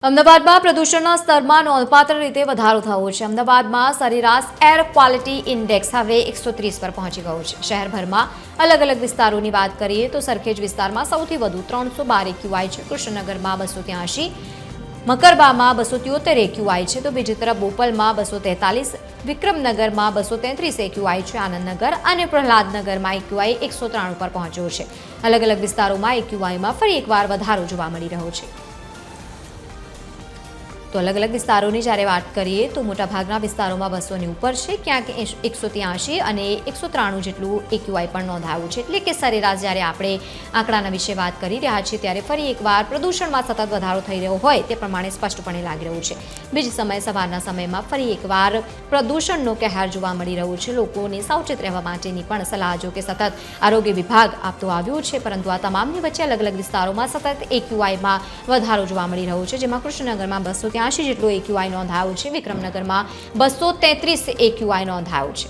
અમદાવાદમાં પ્રદૂષણના સ્તરમાં નોંધપાત્ર રીતે વધારો થયો છે। અમદાવાદમાં સરેરાશ એર ક્વોલિટી ઇન્ડેક્સ હવે 130 પર પહોંચી ગયો છે। શહેરભરમાં અલગ અલગ વિસ્તારોની વાત કરીએ તો સરખેજ વિસ્તારમાં સૌથી વધુ 312 એક્યુઆઈ છે, કૃષ્ણનગરમાં 283, મકરબામાં 273 એક્યુઆઈ છે, તો બીજી તરફ બોપલમાં 243, વિક્રમનગરમાં 233 એક્યુઆઈ છે, આનંદનગર અને પ્રહલાદનગરમાં એક્યુઆઈ 193 પર પહોંચ્યો છે। અલગ અલગ વિસ્તારોમાં એક્યુઆઈમાં ફરી એકવાર વધારો જોવા મળી રહ્યો છે। તો અલગ અલગ વિસ્તારોની જ્યારે વાત કરીએ તો મોટાભાગના વિસ્તારોમાં 200ની ઉપર છે, ક્યાંક 183 અને 193 જેટલું એક્યુઆઈ પણ નોંધાયું છે। એટલે કે સરેરાશ જ્યારે આપણે આંકડાના વિશે વાત કરી રહ્યા છીએ ત્યારે ફરી એકવાર પ્રદૂષણમાં સતત વધારો થઈ રહ્યો હોય તે પ્રમાણે સ્પષ્ટપણે લાગી રહ્યું છે। બીજી સમયે સવારના સમયમાં ફરી એકવાર પ્રદૂષણનો કહેર જોવા મળી રહ્યો છે। લોકોને સાવચેત રહેવા માટેની પણ સલાહ જો કે સતત આરોગ્ય વિભાગ આપતો આવ્યું છે, પરંતુ આ તમામની વચ્ચે અલગ અલગ વિસ્તારોમાં સતત એક્યુઆઈમાં વધારો જોવા મળી રહ્યો છે, જેમાં કૃષ્ણનગરમાં 283 જેટલો એક્યુઆઈ નોંધાયો છે, વિક્રમનગરમાં 233 એક્યુઆઈ નોંધાયો છે।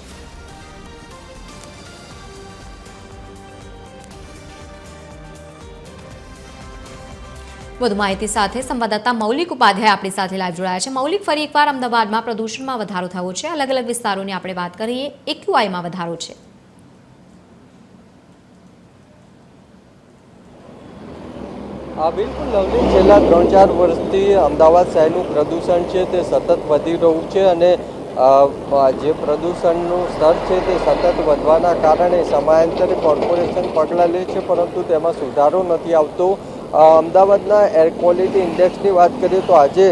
વધુ માહિતી સાથે સંવાદદાતા મૌલિક ઉપાધ્યાય આપણી સાથે લાઈવ જોડાયા છે। મૌલિક, ફરી એકવાર અમદાવાદમાં પ્રદૂષણમાં વધારો થયો છે। અલગ અલગ વિસ્તારોની આપણે વાત કરીએ, એક્યુઆઈમાં વધારો છે। બિલકુલ લવલી, છેલ્લા 3-4 વર્ષથી અમદાવાદ શહેરનું પ્રદૂષણ છે તે સતત વધી રહ્યું છે અને જે પ્રદૂષણનું સ્તર છે તે સતત વધવાના કારણે સમયાંતરે કોર્પોરેશન પગલાં લે છે, પરંતુ તેમાં સુધારો નથી આવતો। અમદાવાદના એર ક્વોલિટી ઇન્ડેક્સની વાત કરીએ તો આજે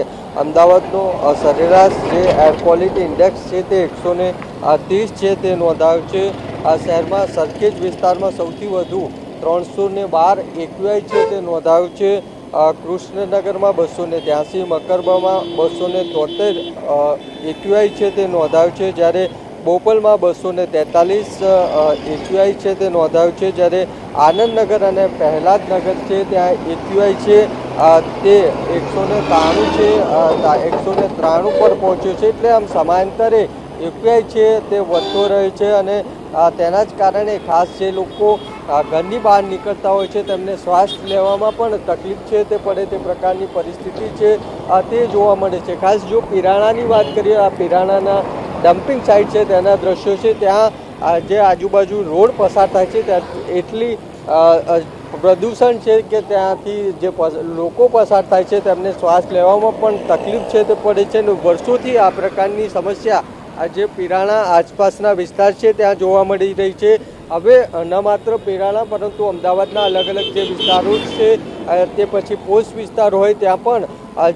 અમદાવાદનો સરેરાશ જે એર ક્વોલિટી ઇન્ડેક્સ છે તે 130 છે તે નોંધાયો છે। આ શહેરમાં સરખેજ વિસ્તારમાં સૌથી વધુ 312 એક્યુઆઈ છે તે નોંધાયું છે। કૃષ્ણનગરમાં 283, મકરબામાં 273 એક્યુઆઈ છે તે નોંધાયું છે, જ્યારે બોપલમાં 243 એક્યુઆઈ છે તે નોંધાયું છે, જ્યારે આનંદનગર અને પ્રહલાદનગર છે ત્યાં એક્યુઆઈ છે તે 193 છે, 193 પર પહોંચ્યો છે। એટલે આમ સમયાંતરે એક્યુઆઈ છે તે વધતો રહે છે અને તેના જ કારણે ખાસ જે લોકો ઘરની બહાર નીકળતા હોય છે તેમને શ્વાસ લેવામાં પણ તકલીફ છે તે પડે તે પ્રકારની પરિસ્થિતિ છે તે જોવા મળે છે। ખાસ જો પિરાણાની વાત કરીએ, આ પિરાણાના ડમ્પિંગ સાઇટ છે તેના દ્રશ્યો છે, ત્યાં જે આજુબાજુ રોડ પસાર થાય છે ત્યાં એટલી પ્રદૂષણ છે કે ત્યાંથી જે લોકો પસાર થાય છે તેમને શ્વાસ લેવામાં પણ તકલીફ છે તે પડે છે અને વર્ષોથી આ પ્રકારની સમસ્યા જે પિરાણા આસપાસના વિસ્તાર છે ત્યાં જોવા મળી રહી છે। હવે ન માત્ર પિરાણા પરંતુ અમદાવાદના અલગ અલગ જે વિસ્તારો છે તે પછી પોસ્ટ વિસ્તાર હોય ત્યાં પણ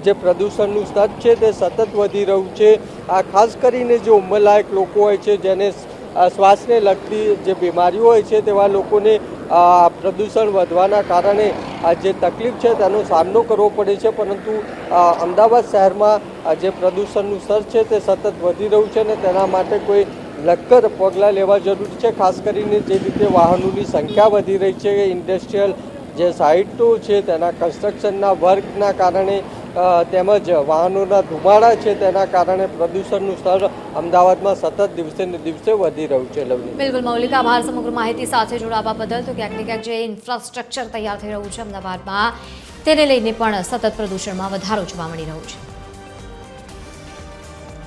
જે પ્રદૂષણનું સ્તર છે તે સતત વધી રહ્યું છે। ખાસ કરીને જે ઉંમરલાયક લોકો હોય છે, જેને શ્વાસને લગતી જે બીમારીઓ હોય છે તેવા લોકોને પ્રદૂષણ વધવાના કારણે જે તકલીફ છે તેનો સામનો કરવો પડે છે, પરંતુ અમદાવાદ શહેરમાં જે પ્રદૂષણનું સ્તર છે તે સતત વધી રહ્યું છે અને તેના માટે કોઈ નક્કર પગલાં લેવા જરૂરી છે। ખાસ કરીને જે રીતે વાહનોની સંખ્યા વધી રહી છે, ઇન્ડસ્ટ્રીયલ જે સાઇટો છે તેના કન્સ્ટ્રક્શનના વર્કના કારણે તેમજ વાહનોના ધુમાડા છે તેના કારણે પ્રદૂષણનું સ્તર અમદાવાદમાં સતત દિવસે ને દિવસે વધી રહ્યું છે। બિલકુલ મૌલિક, આભાર સમગ્ર માહિતી સાથે જોડાવા બદલ। તો ક્યાંક ને ક્યાંક જે ઇન્ફ્રાસ્ટ્રક્ચર તૈયાર થઈ રહ્યું છે અમદાવાદમાં તેને લઈને પણ સતત પ્રદૂષણમાં વધારો જોવા મળી રહ્યો છે।